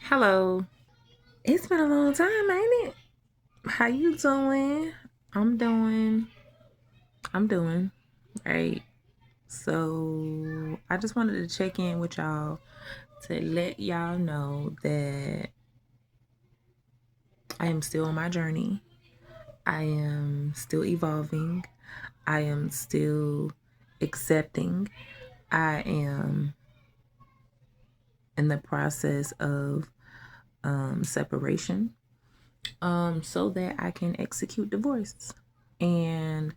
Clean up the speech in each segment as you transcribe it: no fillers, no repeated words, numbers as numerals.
Hello. It's been a long time, ain't it? How you doing? I'm doing. I'm doing. Right. So I just wanted to check in with y'all to let y'all know that I am still on my journey. I am still evolving. I am still accepting. I am in the process of separation so that I can execute divorce. And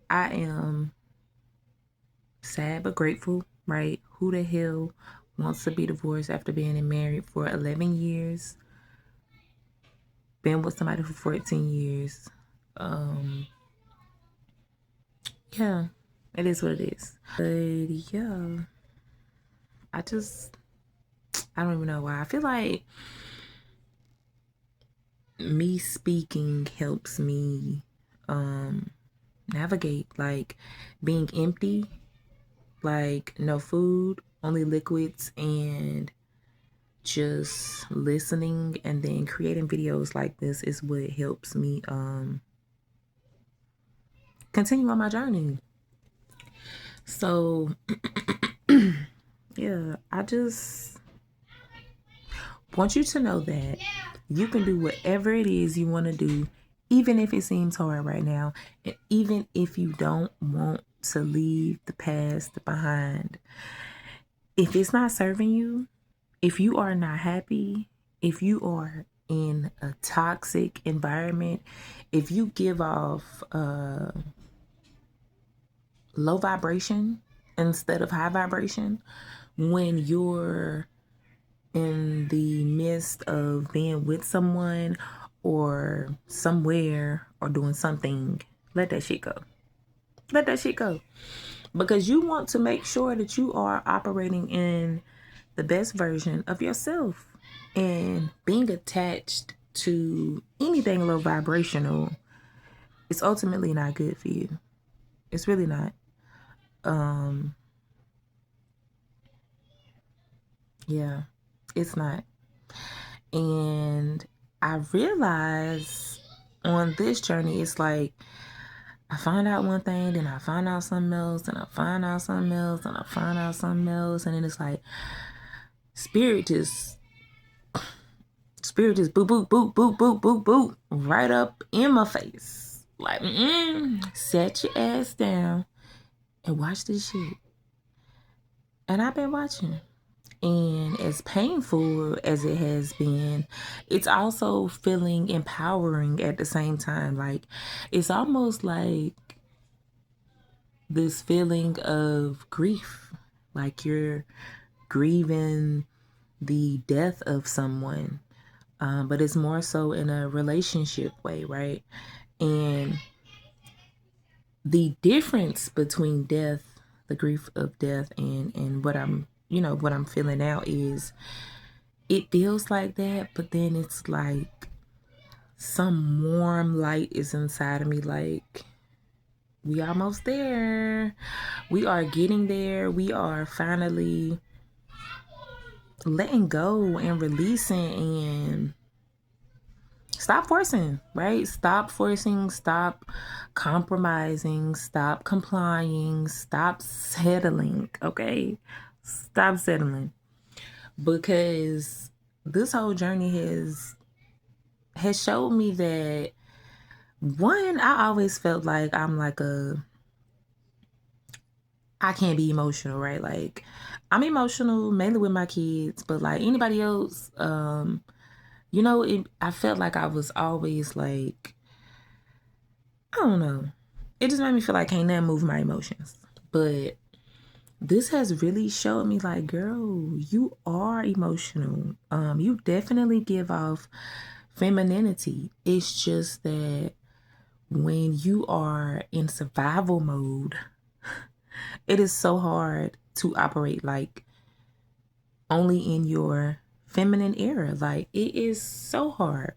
I am sad but grateful, right? Who the hell wants to be divorced after being married for 11 years? Been with somebody for 14 years. Um, yeah, it is what it is. But yeah, I just, I don't even know why. I feel like me speaking helps me navigate, like being empty, like no food, only liquids, and just listening and then creating videos like this is what helps me continue on my journey. So yeah, I just want you to know that you can do whatever it is you want to do, even if it seems hard right now, and even if you don't want to leave the past behind. If it's not serving you, if you are not happy, if you are in a toxic environment, if you give off low vibration instead of high vibration when you're in the midst of being with someone or somewhere or doing something, let that shit go. Let that shit go. Because you want to make sure that you are operating in the best version of yourself. And being attached to anything low vibrational is ultimately not good for you. It's really not. Um, yeah, it's not. And I realize on this journey, it's like I find out one thing, then I find out something else, and I find out something else, and I find out something else, and then it's like spirit just boop boop boop boop boop boop boop right up in my face. Like, set your ass down and watch this shit. And I've been watching. And as painful as it has been, it's also feeling empowering at the same time. Like, it's almost like this feeling of grief. Like you're grieving the death of someone. But it's more so in a relationship way, right? And the difference between death, the grief of death, and what what I'm feeling now is it feels like that, but then it's like some warm light is inside of me, like we almost there. We are getting there. We are finally letting go and releasing and stop forcing, right? Stop forcing, stop compromising, stop complying, stop settling, okay? Stop settling. Because this whole journey has showed me that one, I always felt like I can't be emotional, right? Like I'm emotional mainly with my kids, but like anybody else, I felt like I was always like, I don't know. It just made me feel like I can't never move my emotions. But this has really showed me like, girl, you are emotional. You definitely give off femininity. It's just that when you are in survival mode, it is so hard to operate like only in your feminine era. Like it is so hard.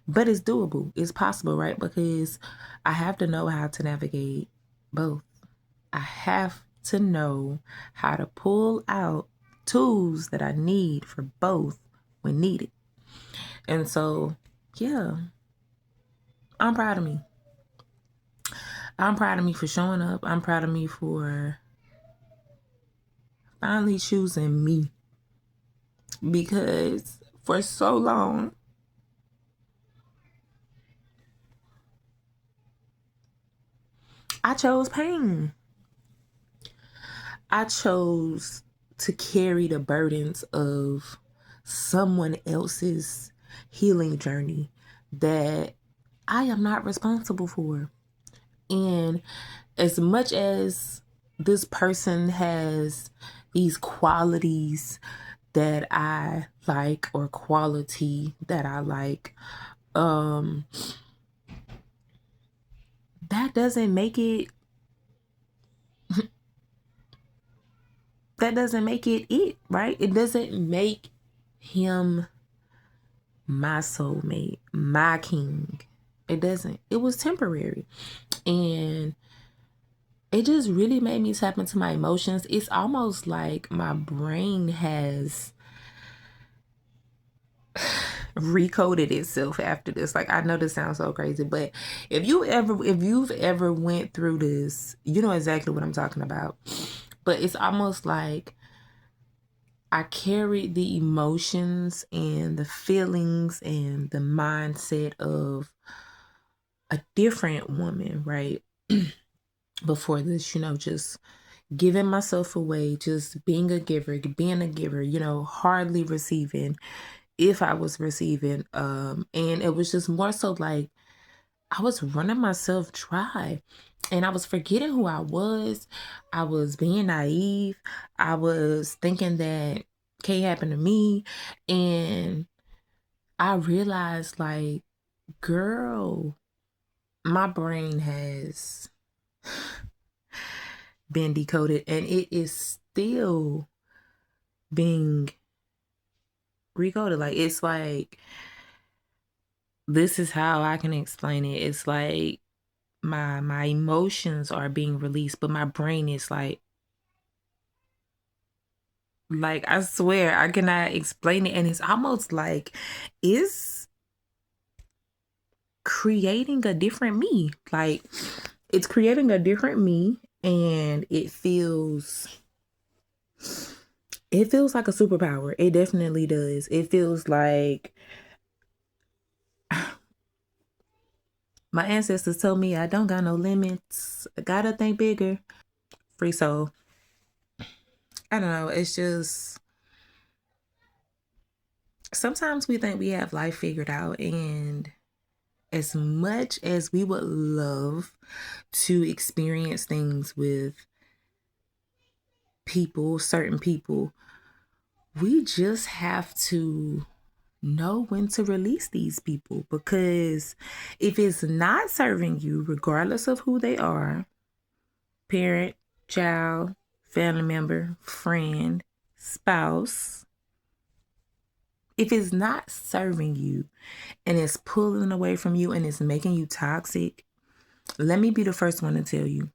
But it's doable. It's possible, right? Because I have to know how to navigate both. I have to know how to pull out tools that I need for both when needed. And so, yeah, I'm proud of me. I'm proud of me for showing up. I'm proud of me for finally choosing me. Because for so long, I chose pain. I chose to carry the burdens of someone else's healing journey that I am not responsible for. And as much as this person has these qualities that I like, or quality that I like, that doesn't make it it, right? It doesn't make him my soulmate, my king. It doesn't. It was temporary. And it just really made me tap into my emotions. It's almost like my brain has recoded itself after this. Like, I know this sounds so crazy, but if you've ever went through this, you know exactly what I'm talking about. But it's almost like I carried the emotions and the feelings and the mindset of a different woman, right? Before this, just giving myself away, just being a giver, hardly receiving, if I was receiving. And it was just more so like I was running myself dry, and I was forgetting who I was. I was being naive. I was thinking that can't happen to me. And I realized, like, girl, my brain has been decoded, and it is still being recoded. Like, it's like, this is how I can explain it. It's like my emotions are being released, but my brain is like I swear I cannot explain it. And it's almost like it's creating a different me. Like, it's creating a different me, and it feels like a superpower. It definitely does. It feels like my ancestors told me I don't got no limits. I gotta think bigger. Free soul. I don't know. It's just sometimes we think we have life figured out, and as much as we would love to experience things with people, certain people, we just have to know when to release these people, because if it's not serving you, regardless of who they are, parent, child, family member, friend, spouse, if it's not serving you and it's pulling away from you and it's making you toxic, let me be the first one to tell you,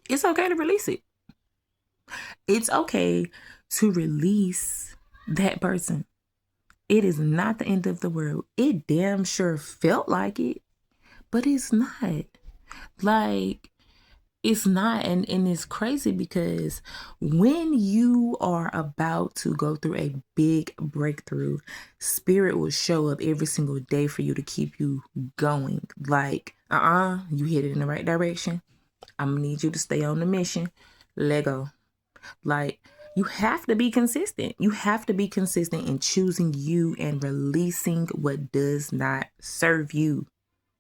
it's okay to release it. It's okay to release that person. It is not the end of the world. It damn sure felt like it, but it's not. Like, it's not. And it's crazy because when you are about to go through a big breakthrough, spirit will show up every single day for you to keep you going. Like, you hit it in the right direction. I'm gonna need you to stay on the mission. Let go. Like, you have to be consistent. You have to be consistent in choosing you and releasing what does not serve you.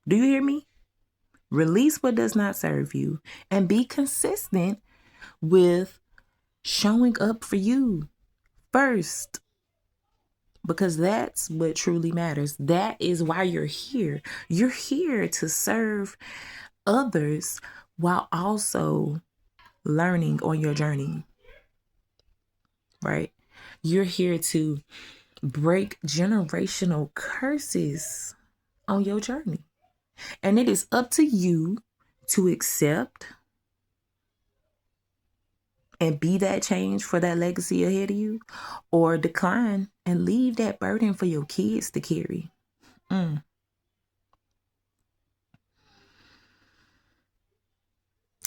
Do you hear me? Release what does not serve you and be consistent with showing up for you first, because that's what truly matters. That is why you're here. You're here to serve others while also learning on your journey, right? You're here to break generational curses on your journey. And it is up to you to accept and be that change for that legacy ahead of you, or decline and leave that burden for your kids to carry. I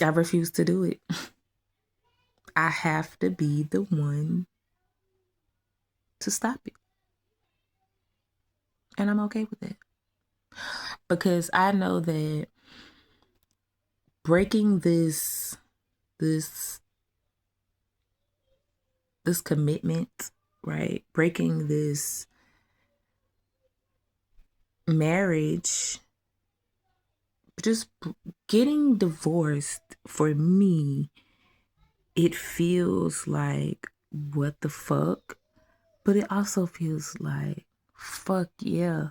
refuse to do it. I have to be the one to stop it. And I'm okay with it. Because I know that breaking this commitment, right? Breaking this marriage, just getting divorced, for me, it feels like, what the fuck? But it also feels like, fuck yeah.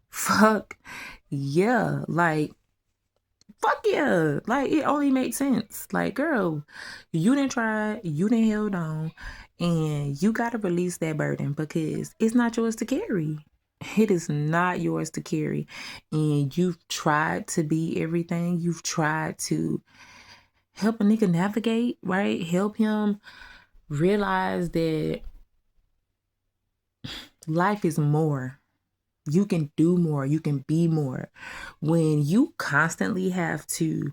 Fuck yeah. Like, fuck yeah. Like, it only makes sense. Like, girl, you didn't try, you didn't held on, and you got to release that burden because it's not yours to carry. It is not yours to carry. And you've tried to be everything. You've tried to help a nigga navigate, right? Help him realize that life is more. You can do more. You can be more. When you constantly have to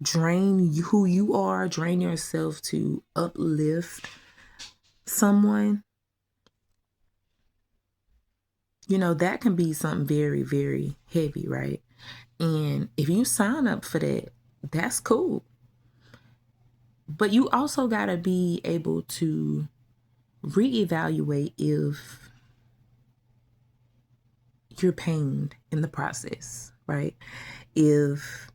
drain who you are, drain yourself to uplift someone, that can be something very, very heavy, right? And if you sign up for that, that's cool. But you also got to be able to reevaluate if you're pained in the process, right? If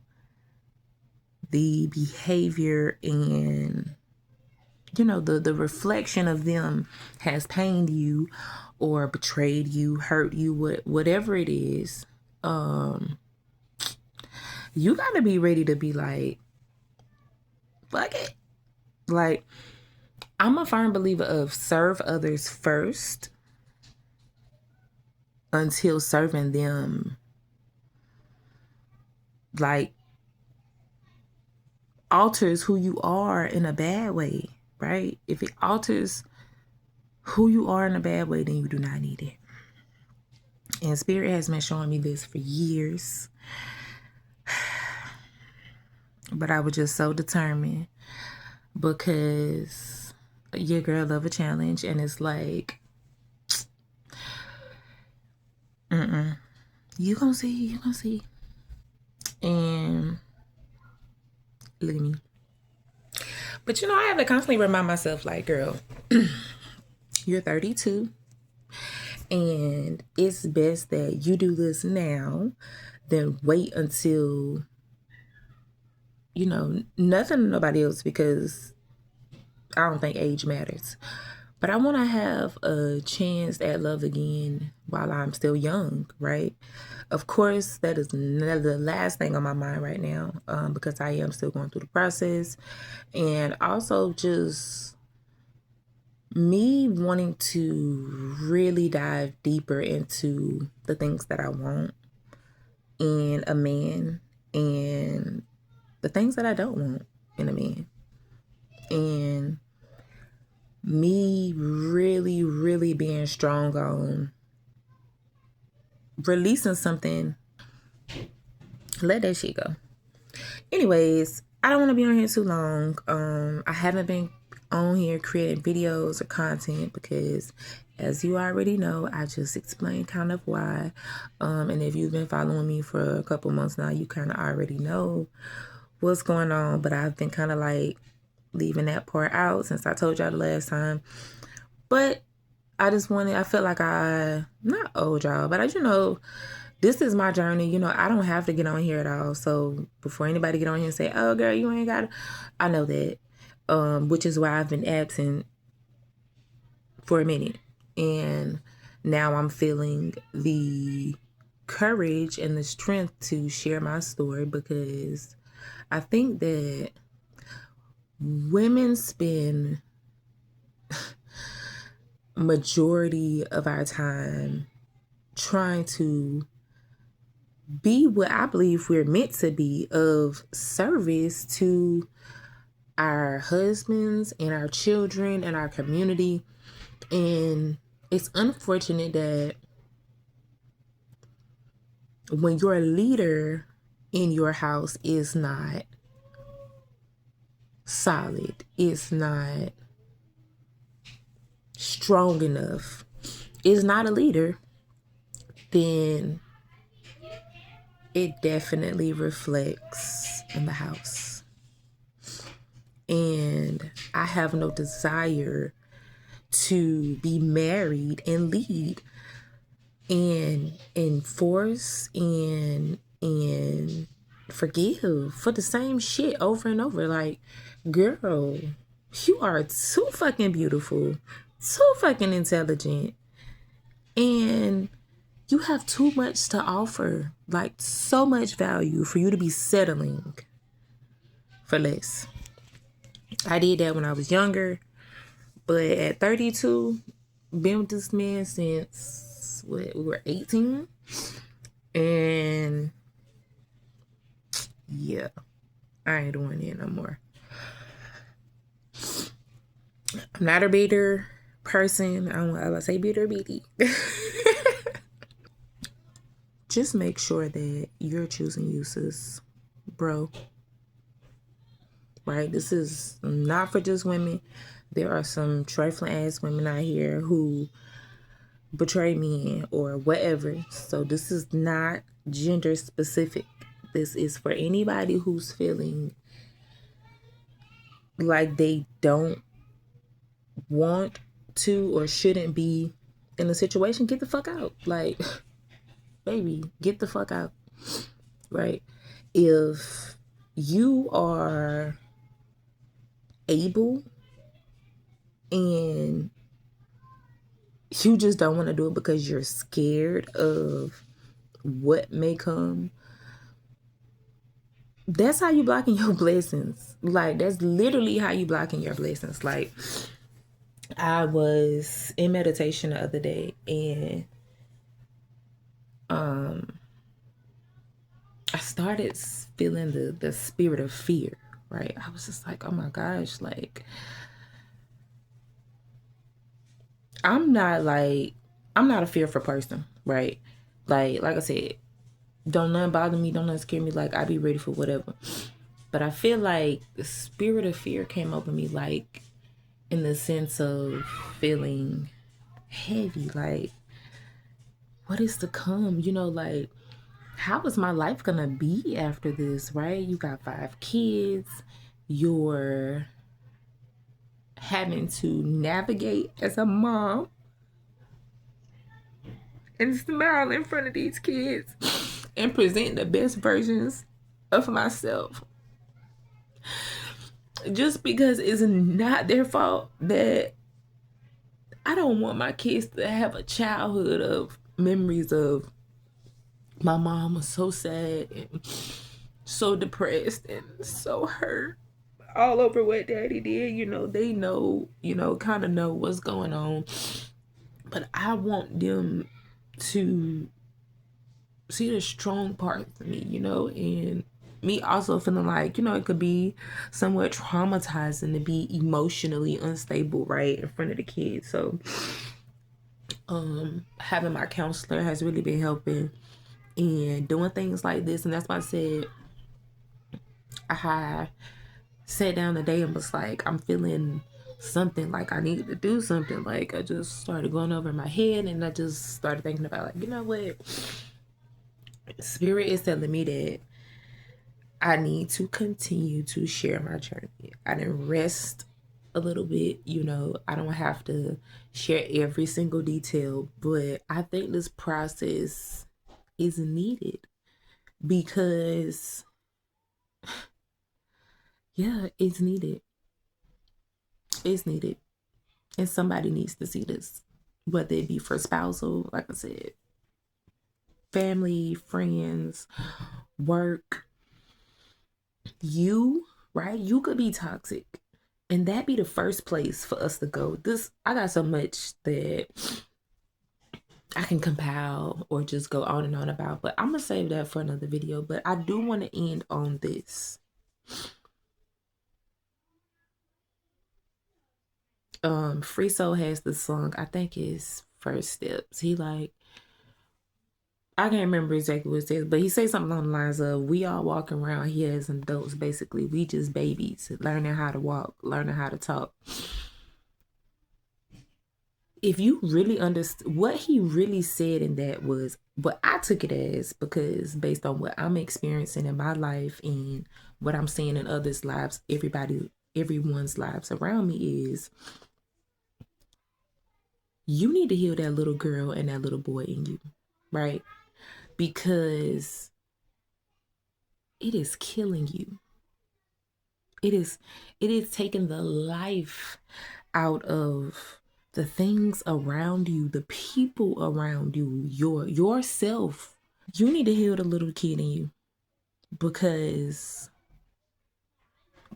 the behavior and the reflection of them has pained you or betrayed you, hurt you, whatever it is, you got to be ready to be like, fuck it. Like, I'm a firm believer of serve others first until serving them, like, alters who you are in a bad way, right? If it alters who you are in a bad way, then you do not need it. And Spirit has been showing me this for years. But I was just so determined because your girl love a challenge, and it's like, you gonna see. And look at me. But I have to constantly remind myself, like, girl, you're 32, and it's best that you do this now than wait until, nothing to nobody else, because I don't think age matters. But I want to have a chance at love again while I'm still young, right? Of course, that is the last thing on my mind right now, because I am still going through the process. And also just me wanting to really dive deeper into the things that I want in a man and the things that I don't want in a man. And me really, really being strong on releasing something. Let that shit go. Anyways, I don't want to be on here too long. I haven't been on here creating videos or content because, as you already know, I just explained kind of why. And if you've been following me for a couple months now, you kind of already know what's going on. But I've been kind of like leaving that part out since I told y'all the last time. But I felt like not owed y'all, but this is my journey. I don't have to get on here at all. So before anybody get on here and say, oh, girl, you ain't got it, I know that, which is why I've been absent for a minute. And now I'm feeling the courage and the strength to share my story, because I think that women spend majority of our time trying to be what I believe we're meant to be, of service to our husbands and our children and our community. And it's unfortunate that when your leader in your house is not solid, is not strong enough, is not a leader, then it definitely reflects in the house. And I have no desire to be married and lead and enforce and forgive for the same shit over and over. Like, girl, you are too fucking beautiful, too fucking intelligent, and you have too much to offer, like so much value for you to be settling for less. I did that when I was younger, but at 32, been with this man since we were 18, and yeah, I ain't doing it no more. I'm not a bitter person. I don't say bitter bitty. Just make sure that you're choosing uses, bro. Right? This is not for just women. There are some trifling ass women out here who betray men or whatever. So this is not gender specific. This is for anybody who's feeling like they don't want to or shouldn't be in a situation. Get the fuck out. Like, baby, get the fuck out. Right? If you are able and you just don't want to do it because you're scared of what may come, that's how you blocking your blessings. Like, that's literally how you blocking your blessings. Like, I was in meditation the other day, and I started feeling the spirit of fear, right? I was just like, oh my gosh, like, I'm not a fearful person, right? Like I said, don't nothing bother me, don't nothing scare me. Like, I be ready for whatever. But I feel like the spirit of fear came over me, like, in the sense of feeling heavy. Like, what is to come? You know, like, how is my life gonna be after this, right? You got 5 kids. You're having to navigate as a mom and smile in front of these kids and present the best versions of myself. Just because it's not their fault, that I don't want my kids to have a childhood of memories of my mom was so sad and so depressed and so hurt all over what daddy did. You know, they know, kind of know what's going on. But I want them to see the strong parts of me, and me also feeling like, it could be somewhat traumatizing to be emotionally unstable, right, in front of the kids. So having my counselor has really been helping and doing things like this. And that's why I said I sat down today and was like, I'm feeling something, like I need to do something. Like, I just started going over in my head, and I just started thinking about, like, you know what, Spirit is telling me that I need to continue to share my journey. I didn't rest a little bit, I don't have to share every single detail, but I think this process is needed because, yeah, it's needed. It's needed. And somebody needs to see this, whether it be for spousal, like I said, family, friends, work. You, right? You could be toxic. And that be the first place for us to go. I got so much that I can compile or just go on and on about, but I'm going to save that for another video. But I do want to end on this. Free Soul has the song, I think it's First Steps. He like, I can't remember exactly what it says, but he says something along the lines of, we all walk around here as adults, basically. We just babies, learning how to walk, learning how to talk. If you really understand what he really said in that was, what I took it as, because based on what I'm experiencing in my life and what I'm seeing in others' lives, everyone's lives around me, is you need to heal that little girl and that little boy in you, right? Because it is killing you. It is taking the life out of the things around you, the people around you, yourself. You need to heal the little kid in you, because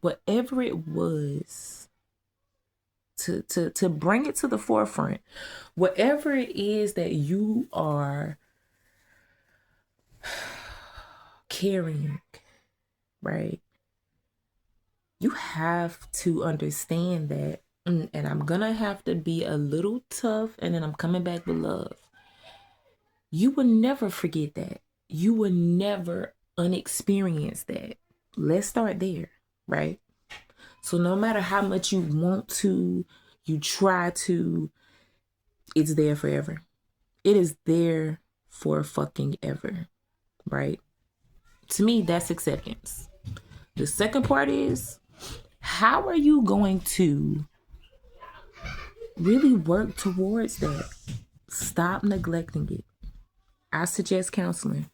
whatever it was, to bring it to the forefront, whatever it is that you are carrying, right? You have to understand that, and I'm gonna have to be a little tough, and then I'm coming back with love. You will never forget that. You will never unexperience that. Let's start there, right? So no matter how much you want to, you try to, it's there forever. It is there for fucking ever, right? To me, that's acceptance. The second part is, how are you going to really work towards that? Stop neglecting it. I suggest counseling.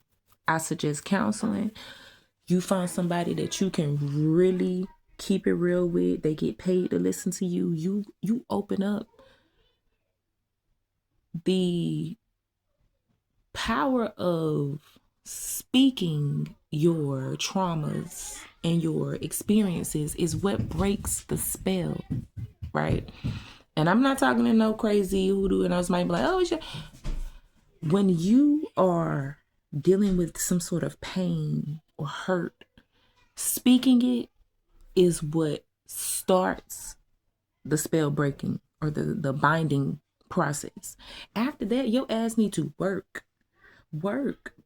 You find somebody that you can really keep it real with. They get paid to listen to you. You open up. The power of speaking your traumas and your experiences is what breaks the spell, right? And I'm not talking to no crazy hoodoo, and I was might be like, oh, shit. When you are dealing with some sort of pain or hurt, speaking it is what starts the spell breaking or the binding process. After that, your ass need to work.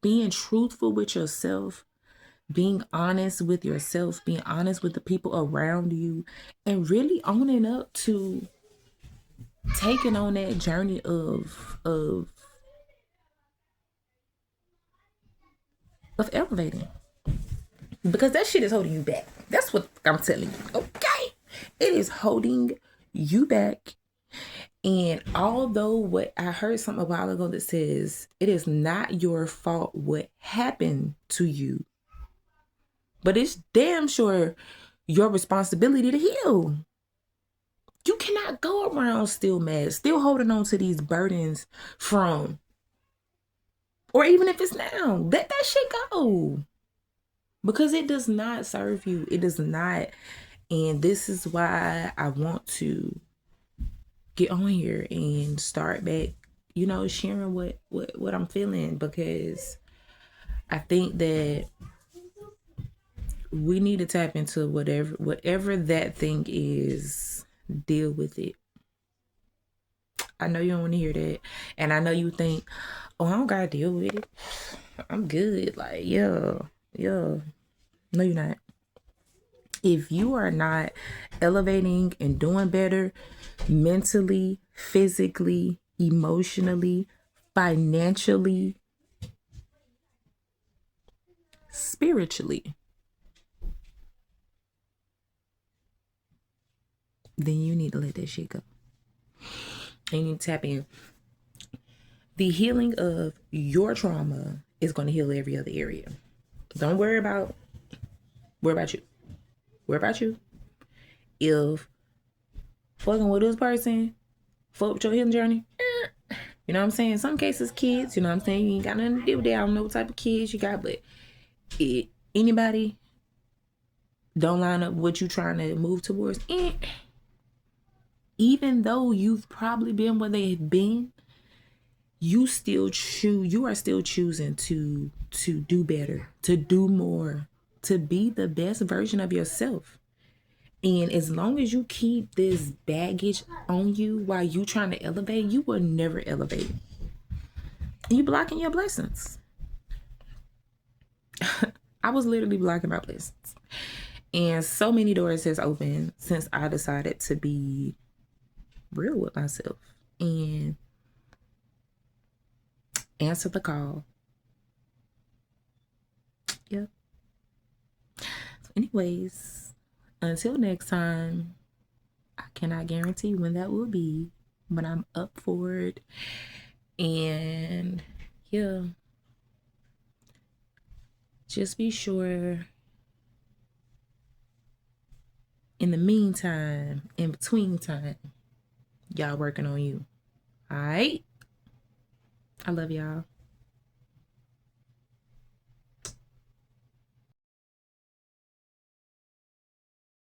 Being truthful with yourself, being honest with yourself, being honest with the people around you, and really owning up to taking on that journey of elevating, because that shit is holding you back. That's what I'm telling you. Okay, it is holding you back. And although what I heard something a while ago that says it is not your fault what happened to you, but it's damn sure your responsibility to heal. You cannot go around still mad, still holding on to these burdens from, or even if it's now, let that shit go. Because it does not serve you. It does not. And this is why I want to get on here and start back, sharing what I'm feeling, because I think that we need to tap into whatever that thing is, deal with it. I know you don't want to hear that. And I know you think, oh, I don't gotta deal with it. I'm good. Like, yeah. No, you're not. If you are not elevating and doing better mentally, physically, emotionally, financially, spiritually, then you need to let that shit go. And you need to tap in. The healing of your trauma is going to heal every other area. Don't worry about you. Worry about you. If fucking with this person, fuck with your healing journey, you know what I'm saying? In some cases, kids, you know what I'm saying? You ain't got nothing to do with that. I don't know what type of kids you got, but anybody don't line up what you trying to move towards, even though you've probably been where they've been, you are still choosing to do better, to do more, to be the best version of yourself. And as long as you keep this baggage on you while you trying to elevate, you will never elevate. You blocking your blessings. I was literally blocking my blessings. And so many doors has opened since I decided to be real with myself and answer the call. Yep. So anyways, until next time, I cannot guarantee when that will be, but I'm up for it. And yeah, just be sure in the meantime, in between time, y'all working on you. All right? I love y'all.